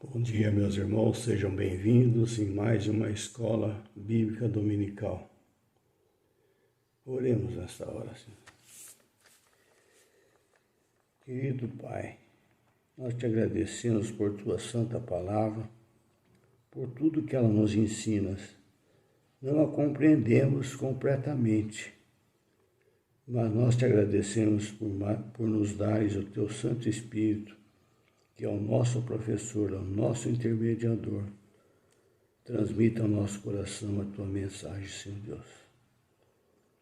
Bom dia, meus irmãos, sejam bem-vindos em mais uma escola bíblica dominical. Oremos nesta hora, Senhor. Querido Pai, nós te agradecemos por tua santa palavra, por tudo que ela nos ensina. Não a compreendemos completamente, mas nós te agradecemos por nos dares o teu Santo Espírito, que é o nosso professor, é o nosso intermediador. Transmita ao nosso coração a tua mensagem, Senhor Deus.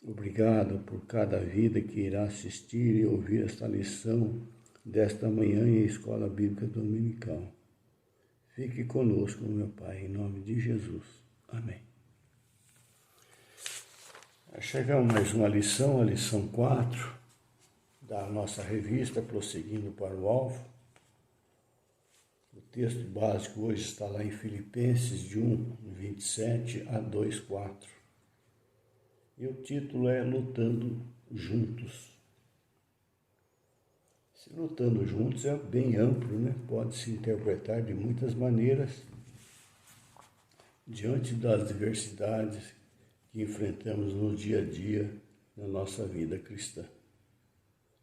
Obrigado por cada vida que irá assistir e ouvir esta lição desta manhã em Escola Bíblica Dominical. Fique conosco, meu Pai, em nome de Jesus. Amém. Chegamos mais uma lição, a lição 4 da nossa revista, Prosseguindo para o Alvo. O texto básico hoje está lá em Filipenses de 1:27 a 2:4. E o título é Lutando Juntos. Se lutando juntos é bem amplo, né? Pode se interpretar de muitas maneiras diante das diversidades que enfrentamos no dia a dia na nossa vida cristã.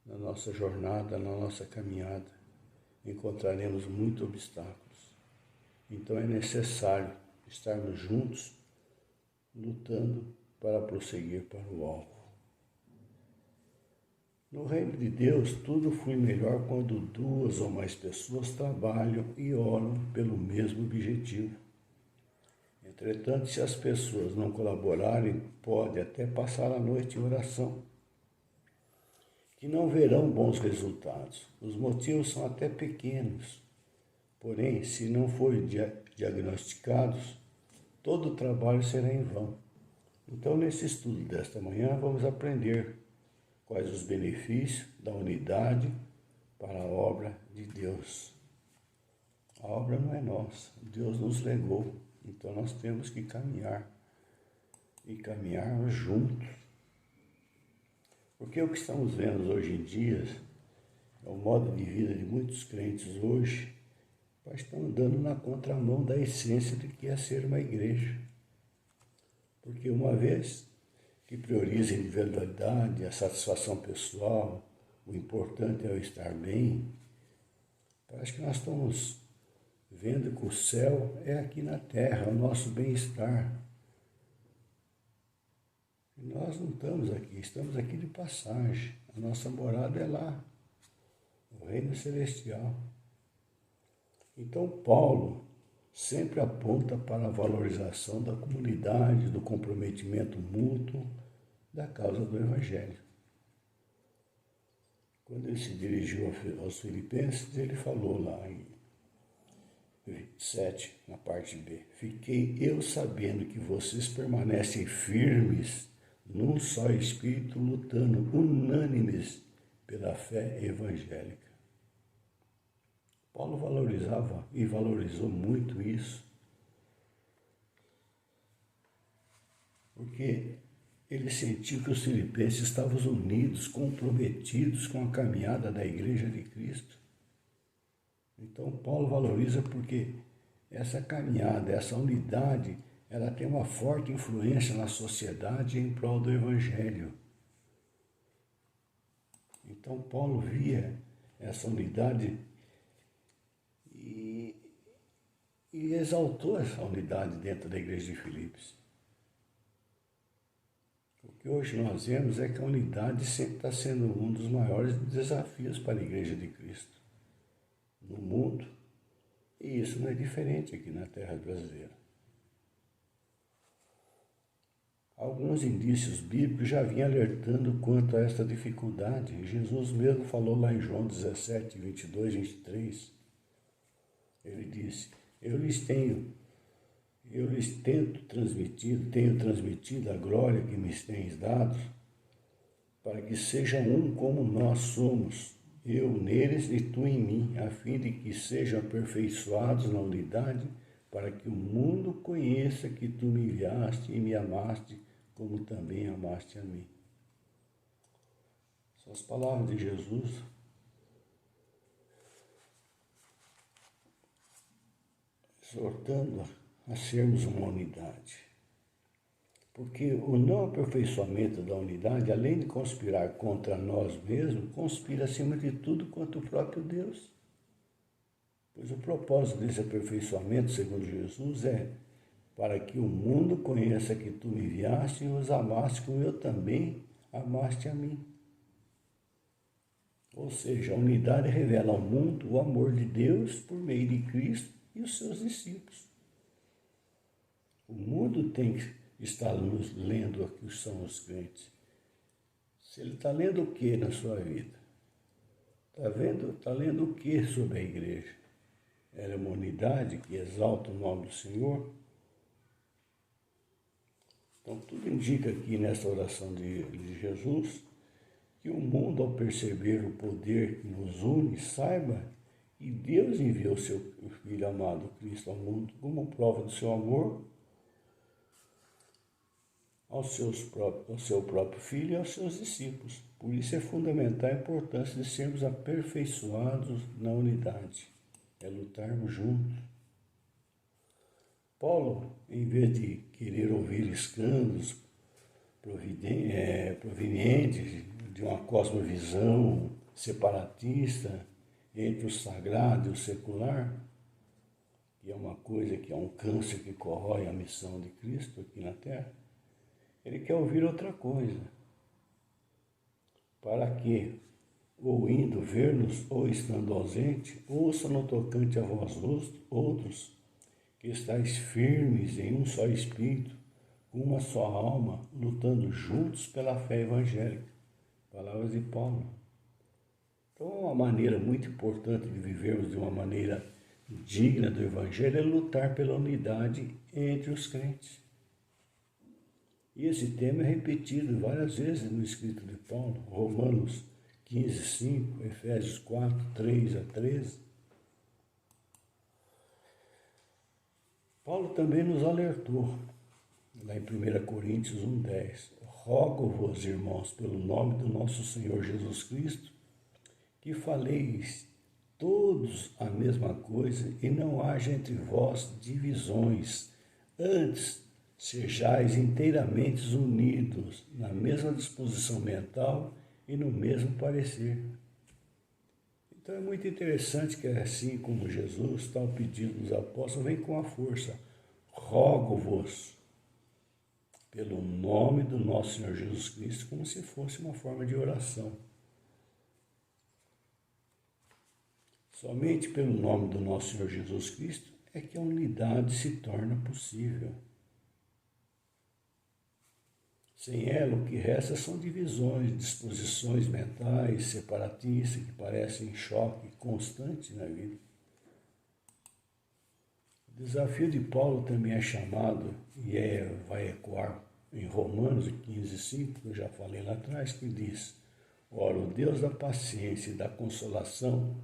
Na nossa jornada, na nossa caminhada, encontraremos muitos obstáculos. Então é necessário estarmos juntos, lutando para prosseguir para o alvo. No reino de Deus, tudo flui melhor quando duas ou mais pessoas trabalham e oram pelo mesmo objetivo. Entretanto, se as pessoas não colaborarem, pode até passar a noite em oração, que não verão bons resultados. Os motivos são até pequenos, porém, se não forem diagnosticados, todo o trabalho será em vão. Então, nesse estudo desta manhã, vamos aprender quais os benefícios da unidade para a obra de Deus. A obra não é nossa, Deus nos legou, então nós temos que caminhar e caminhar juntos. Porque o que estamos vendo hoje em dia, é o modo de vida de muitos crentes hoje, estão andando na contramão da essência do que é ser uma igreja. Porque uma vez que prioriza a individualidade, a satisfação pessoal, o importante é o estar bem, parece que nós estamos vendo que o céu é aqui na terra, o nosso bem-estar. E nós não estamos aqui de passagem, a nossa morada é lá, o reino celestial. Então Paulo sempre aponta para a valorização da comunidade, do comprometimento mútuo, da causa do Evangelho. Quando ele se dirigiu aos Filipenses, ele falou lá em 27, na parte B, fiquei eu sabendo que vocês permanecem firmes num só espírito, lutando unânimes pela fé evangélica. Paulo valorizava e valorizou muito isso, porque ele sentiu que os filipenses estavam unidos, comprometidos com a caminhada da Igreja de Cristo. Então Paulo valoriza porque essa caminhada, essa unidade, ela tem uma forte influência na sociedade em prol do Evangelho. Então Paulo via essa unidade e exaltou essa unidade dentro da igreja de Filipos. O que hoje nós vemos é que a unidade sempre está sendo um dos maiores desafios para a igreja de Cristo no mundo. E isso não é diferente aqui na terra brasileira. Alguns indícios bíblicos já vinham alertando quanto a esta dificuldade. Jesus mesmo falou lá em João 17, 22, 23. Ele disse, eu lhes tenho transmitido a glória que me tens dado, para que sejam um como nós somos, eu neles e tu em mim, a fim de que sejam aperfeiçoados na unidade, para que o mundo conheça que tu me enviaste e me amaste, como também amaste a mim. São as palavras de Jesus. exortando a sermos uma unidade. Porque o não aperfeiçoamento da unidade, além de conspirar contra nós mesmos, conspira acima de tudo contra o próprio Deus. Pois o propósito desse aperfeiçoamento, segundo Jesus, é para que o mundo conheça que tu me enviaste e os amaste como eu também amaste a mim. Ou seja, a unidade revela ao mundo o amor de Deus por meio de Cristo e os seus discípulos. O mundo tem que estar nos lendo aqui que são os crentes. Se ele está lendo o que na sua vida? Está lendo o que sobre a igreja? Ela é uma unidade que exalta o nome do Senhor? Então, tudo indica aqui nessa oração de Jesus que o mundo, ao perceber o poder que nos une, saiba que Deus enviou seu Filho amado Cristo ao mundo como prova do seu amor ao seu próprio Filho e aos seus discípulos. Por isso é fundamental a importância de sermos aperfeiçoados na unidade, é lutarmos juntos. Paulo, em vez de querer ouvir escândalos provenientes de uma cosmovisão separatista entre o sagrado e o secular, que é uma coisa que é um câncer que corrói a missão de Cristo aqui na Terra, ele quer ouvir outra coisa, para que, ou indo ver-nos, ou estando ausente, ouça no tocante a vós outros, que estáis firmes em um só espírito, com uma só alma, lutando juntos pela fé evangélica. Palavras de Paulo. Então, uma maneira muito importante de vivermos de uma maneira digna do Evangelho é lutar pela unidade entre os crentes. E esse tema é repetido várias vezes no escrito de Paulo, Romanos 15, 5, Efésios 4, 3 a 13. Paulo também nos alertou, lá em 1 Coríntios 1, 10. Rogo-vos, irmãos, pelo nome do nosso Senhor Jesus Cristo, que faleis todos a mesma coisa e não haja entre vós divisões. Antes, sejais inteiramente unidos na mesma disposição mental e no mesmo parecer. Então é muito interessante que assim como Jesus está ao pedido dos apóstolos, vem com a força. Rogo-vos pelo nome do nosso Senhor Jesus Cristo, como se fosse uma forma de oração. Somente pelo nome do nosso Senhor Jesus Cristo é que a unidade se torna possível. Sem ela, o que resta são divisões, disposições mentais, separatistas, que parecem em choque constante na vida. O desafio de Paulo também é chamado, e vai ecoar em Romanos 15, 5, que eu já falei lá atrás, que diz: ora, o Deus da paciência e da consolação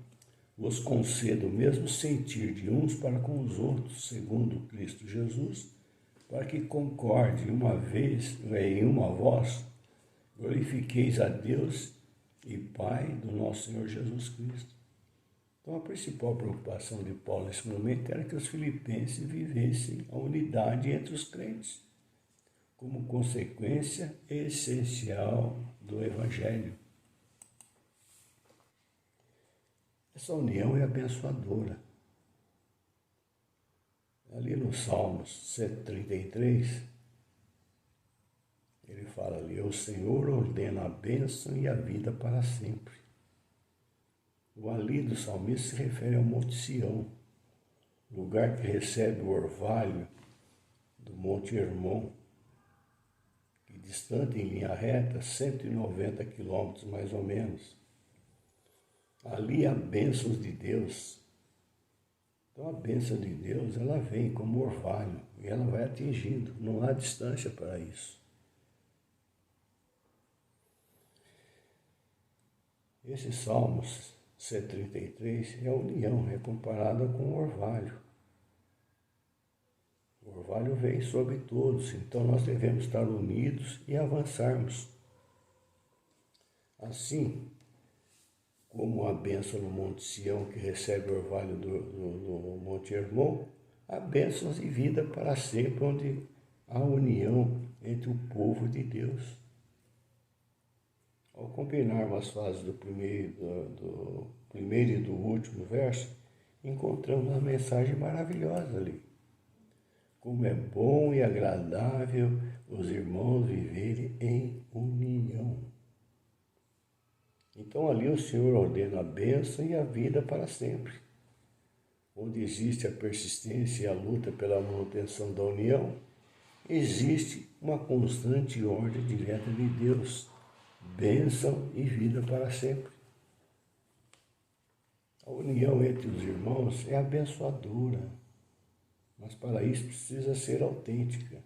vos conceda o mesmo sentir de uns para com os outros, segundo Cristo Jesus, para que concorde uma vez em uma voz, glorifiqueis a Deus e Pai do nosso Senhor Jesus Cristo. Então a principal preocupação de Paulo nesse momento era que os filipenses vivessem a unidade entre os crentes, como consequência essencial do Evangelho. Essa união é abençoadora. Ali no Salmos 133, ele fala ali: o Senhor ordena a bênção e a vida para sempre. O ali do salmista se refere ao Monte Sião, lugar que recebe o orvalho do Monte Hermon, que distante em linha reta 190 quilômetros mais ou menos. Ali há bênçãos de Deus. Então a bênção de Deus, ela vem como orvalho e ela vai atingindo, não há distância para isso. Esse Salmos 133 é a união, é comparada com o orvalho. O orvalho vem sobre todos, então nós devemos estar unidos e avançarmos. Assim, como a bênção no Monte Sião, que recebe o orvalho do Monte Hermon, há bênçãos e vida para sempre, onde há união entre o povo de Deus. Ao combinarmos as frases do primeiro e do último verso, encontramos uma mensagem maravilhosa ali. Como é bom e agradável os irmãos viverem em união. Então ali o Senhor ordena a bênção e a vida para sempre. Onde existe a persistência e a luta pela manutenção da união, existe uma constante ordem direta de Deus, bênção e vida para sempre. A união entre os irmãos é abençoadora, mas para isso precisa ser autêntica.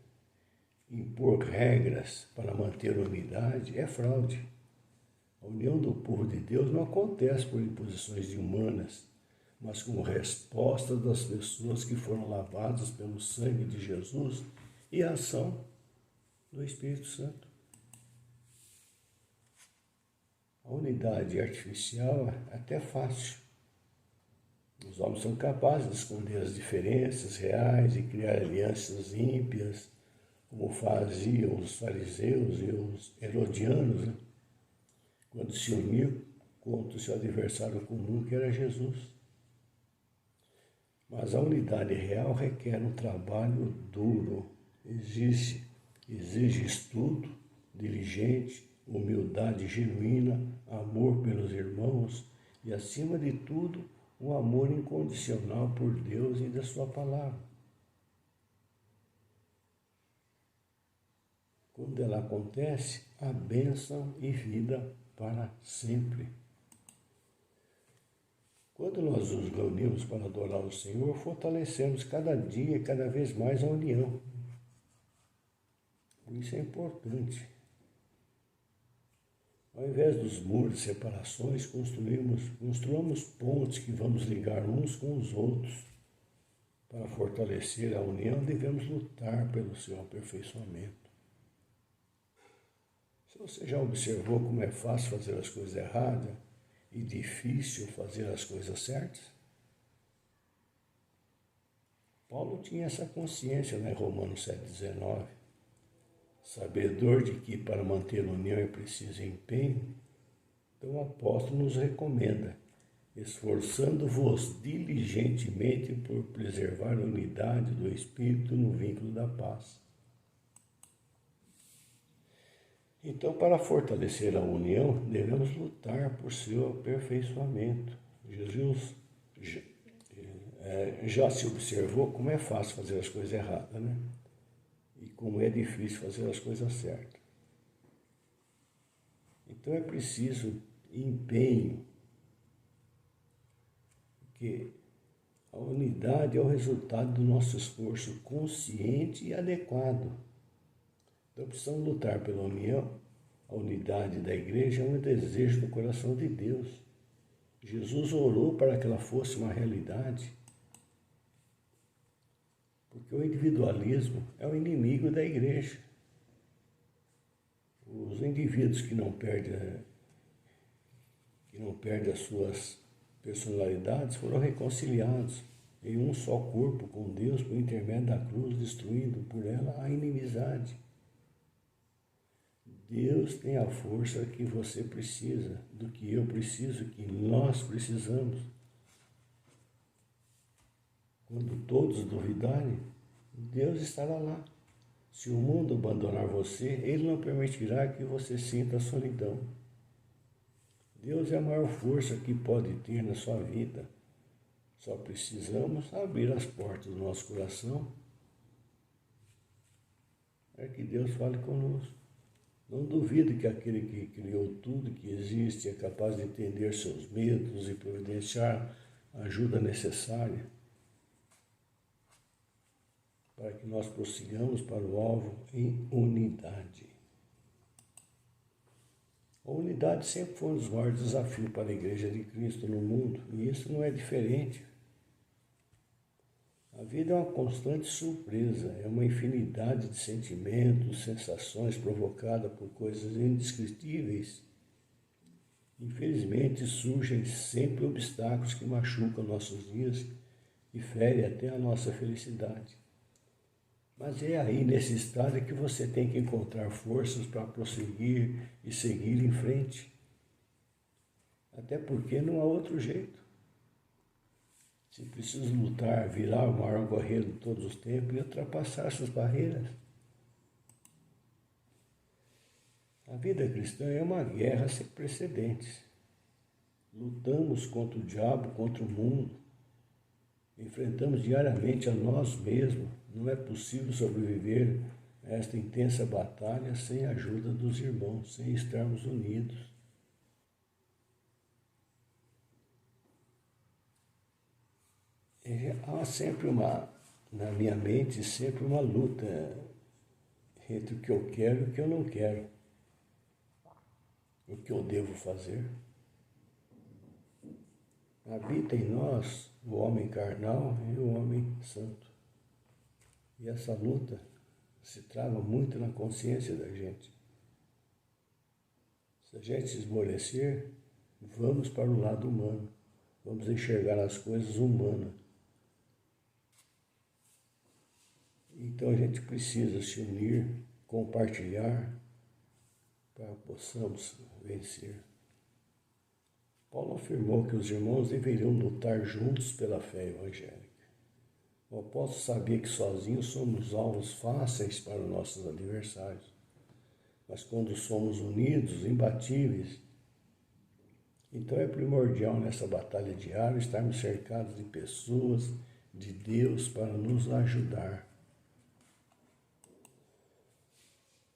Impor regras para manter a unidade é fraude. A união do povo de Deus não acontece por imposições humanas, mas como resposta das pessoas que foram lavadas pelo sangue de Jesus e a ação do Espírito Santo. A unidade artificial é até fácil. Os homens são capazes de esconder as diferenças reais e criar alianças ímpias, como faziam os fariseus e os herodianos, né? Quando se uniram contra o seu adversário comum, que era Jesus. Mas a unidade real requer um trabalho duro, exige estudo diligente, humildade genuína, amor pelos irmãos e, acima de tudo, um amor incondicional por Deus e da sua palavra. Quando ela acontece, há bênção e vida para sempre. Quando nós nos reunimos para adorar o Senhor, fortalecemos cada dia e cada vez mais a união. Isso é importante. Ao invés dos muros de separações, construamos pontes que vamos ligar uns com os outros. Para fortalecer a união, devemos lutar pelo seu aperfeiçoamento. Se você já observou como é fácil fazer as coisas erradas e difícil fazer as coisas certas? Paulo tinha essa consciência, né? Romanos 7,19. Sabedor de que para manter a união é preciso empenho, então o apóstolo nos recomenda: esforçando-vos diligentemente por preservar a unidade do Espírito no vínculo da paz. Então, para fortalecer a união, devemos lutar por seu aperfeiçoamento. Jesus já se observou como é fácil fazer as coisas erradas, né? E como é difícil fazer as coisas certas. Então é preciso empenho, porque a unidade é o resultado do nosso esforço consciente e adequado. Então precisamos lutar pela união. A unidade da igreja é um desejo do coração de Deus. Jesus orou para que ela fosse uma realidade. Porque o individualismo é o inimigo da igreja. Os indivíduos que não perdem as suas personalidades foram reconciliados em um só corpo com Deus por intermédio da cruz, destruindo por ela a inimizade. Deus tem a força que você precisa, do que eu preciso, que nós precisamos. Quando todos duvidarem, Deus estará lá. Se o mundo abandonar você, Ele não permitirá que você sinta a solidão. Deus é a maior força que pode ter na sua vida. Só precisamos abrir as portas do nosso coração para que Deus fale conosco. Não duvido que aquele que criou tudo que existe é capaz de entender seus medos e providenciar a ajuda necessária para que nós prossigamos para o alvo em unidade. A unidade sempre foi um dos maiores desafios para a Igreja de Cristo no mundo, e isso não é diferente. A vida é uma constante surpresa, é uma infinidade de sentimentos, sensações provocadas por coisas indescritíveis. Infelizmente, surgem sempre obstáculos que machucam nossos dias e fere até a nossa felicidade. Mas é aí, nesse estado, que você tem que encontrar forças para prosseguir e seguir em frente. Até porque não há outro jeito. Você precisa lutar, virar o maior guerreiro de todos os tempos e ultrapassar essas barreiras. A vida cristã é uma guerra sem precedentes. Lutamos contra o diabo, contra o mundo. Enfrentamos diariamente a nós mesmos. Não é possível sobreviver a esta intensa batalha sem a ajuda dos irmãos, sem estarmos unidos. Há sempre na minha mente, sempre uma luta entre o que eu quero e o que eu não quero. O que eu devo fazer. Habita em nós o homem carnal e o homem santo. E essa luta se trava muito na consciência da gente. Se a gente se esmorecer, vamos para o lado humano. Vamos enxergar as coisas humanas. Então a gente precisa se unir, compartilhar, para que possamos vencer. Paulo afirmou que os irmãos deveriam lutar juntos pela fé evangélica. O apóstolo sabia que sozinhos somos alvos fáceis para os nossos adversários, mas quando somos unidos, imbatíveis, então é primordial nessa batalha diária estarmos cercados de pessoas, de Deus, para nos ajudar.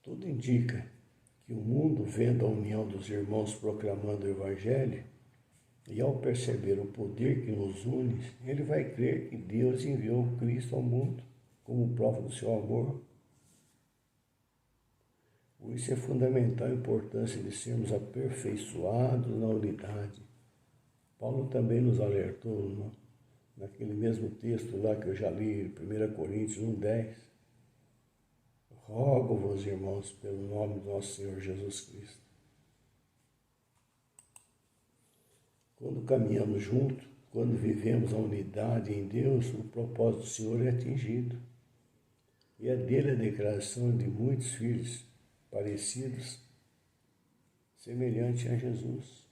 Tudo indica que o mundo, vendo a união dos irmãos proclamando o Evangelho, e ao perceber o poder que nos une, ele vai crer que Deus enviou Cristo ao mundo como prova do seu amor. Por isso é fundamental a importância de sermos aperfeiçoados na unidade. Paulo também nos alertou naquele mesmo texto lá que eu já li, 1 Coríntios 1:10. Rogo-vos, irmãos, pelo nome do nosso Senhor Jesus Cristo. Quando caminhamos juntos, quando vivemos a unidade em Deus, o propósito do Senhor é atingido. E é dele a declaração de muitos filhos parecidos, semelhantes a Jesus.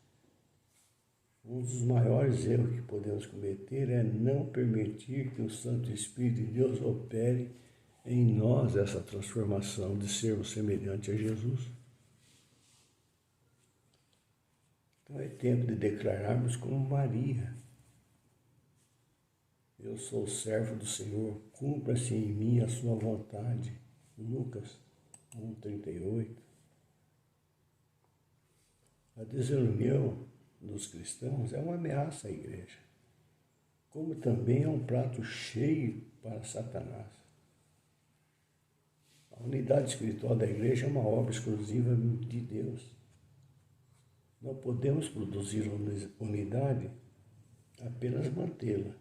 Um dos maiores erros que podemos cometer é não permitir que o Santo Espírito de Deus opere em nós essa transformação de sermos semelhantes a Jesus. Então é tempo de declararmos como Maria: eu sou servo do Senhor, cumpra-se em mim a sua vontade. Lucas 1:38. A desunião dos cristãos é uma ameaça à igreja, como também é um prato cheio para Satanás. A unidade espiritual da igreja é uma obra exclusiva de Deus. Não podemos produzir unidade, apenas mantê-la.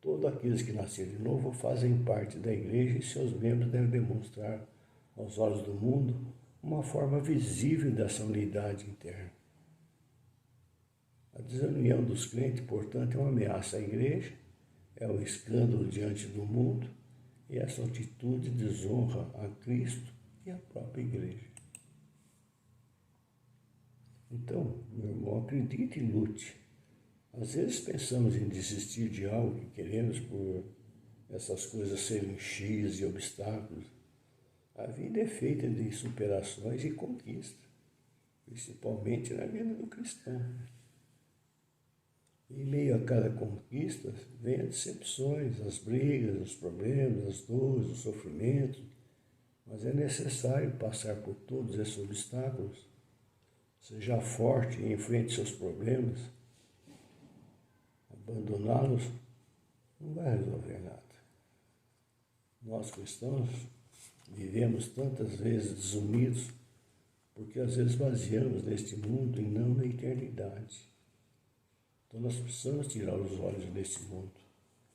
Todos aqueles que nasceram de novo fazem parte da igreja e seus membros devem demonstrar aos olhos do mundo uma forma visível dessa unidade interna. A desunião dos crentes, portanto, é uma ameaça à igreja, é um escândalo diante do mundo e essa atitude desonra a Cristo e a própria igreja. Então, meu irmão, acredite e lute. Às vezes pensamos em desistir de algo que queremos por essas coisas serem cheias de obstáculos. A vida é feita de superações e conquistas, principalmente na vida do cristão. Em meio a cada conquista, vem as decepções, as brigas, os problemas, as dores, os sofrimentos, mas é necessário passar por todos esses obstáculos. Seja forte e enfrente seus problemas. Abandoná-los não vai resolver nada. Nós cristãos vivemos tantas vezes desunidos porque às vezes baseamos neste mundo e não na eternidade. Então nós precisamos tirar os olhos desse mundo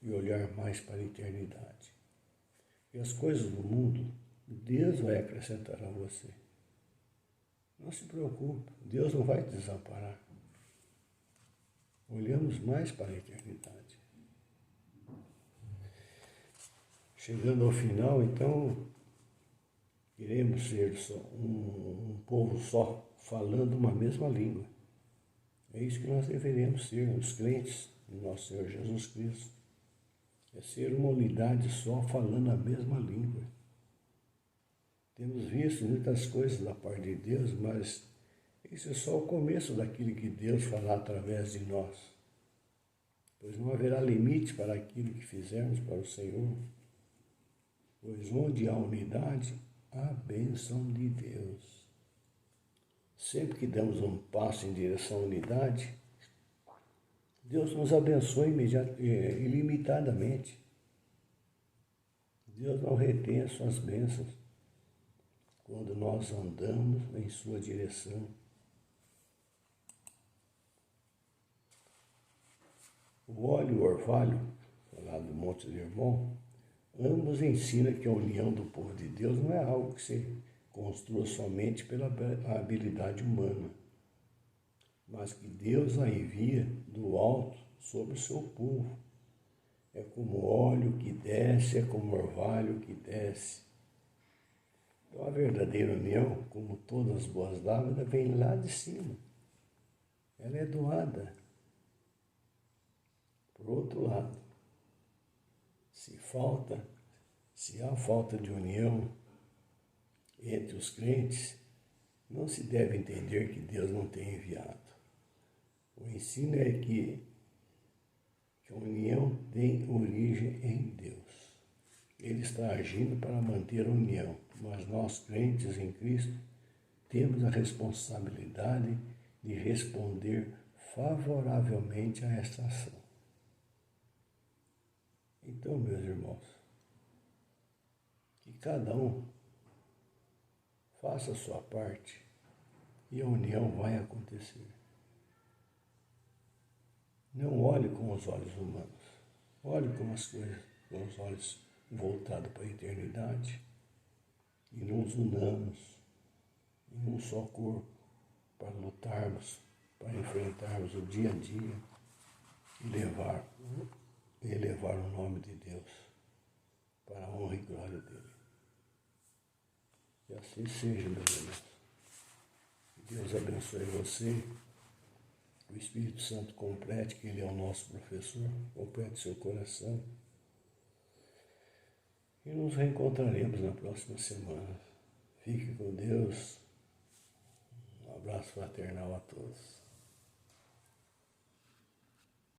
e olhar mais para a eternidade. E as coisas do mundo, Deus vai acrescentar a você. Não se preocupe, Deus não vai te desamparar. Olhamos mais para a eternidade. chegando ao final, então, queremos ser só um povo só, falando uma mesma língua. É isso que nós deveríamos ser, os crentes do nosso Senhor Jesus Cristo. É ser uma unidade só, falando a mesma língua. Temos visto muitas coisas da parte de Deus, mas isso é só o começo daquilo que Deus fará através de nós. Pois não haverá limite para aquilo que fizermos para o Senhor. Pois onde há unidade, há bênção de Deus. Sempre que damos um passo em direção à unidade, Deus nos abençoa ilimitadamente. Deus não retém as suas bênçãos quando nós andamos em sua direção. O óleo e o orvalho, falado do Monte do Hermon, ambos ensinam que a união do povo de Deus não é algo que se construa somente pela habilidade humana, mas que Deus a envia do alto sobre o seu povo. É como óleo que desce, é como orvalho que desce. Então a verdadeira união, como todas as boas dádivas, vem lá de cima. Ela é doada. Por outro lado, se há falta de união entre os crentes, não se deve entender que Deus não tem enviado. O ensino é que a união tem origem em Deus. Ele está agindo para manter a união, mas nós, crentes em Cristo, temos a responsabilidade de responder favoravelmente a esta ação. Então, meus irmãos, que cada um faça a sua parte e a união vai acontecer. Não olhe com os olhos humanos, olhe com as coisas, com os olhos voltados para a eternidade e nos unamos em um só corpo para lutarmos, para enfrentarmos o dia a dia e elevar o nome de Deus para a honra e glória dele. Que assim seja, meus irmãos. Que Deus abençoe você. O Espírito Santo complete, que Ele é o nosso professor, complete seu coração. E nos reencontraremos na próxima semana. Fique com Deus. Um abraço fraternal a todos.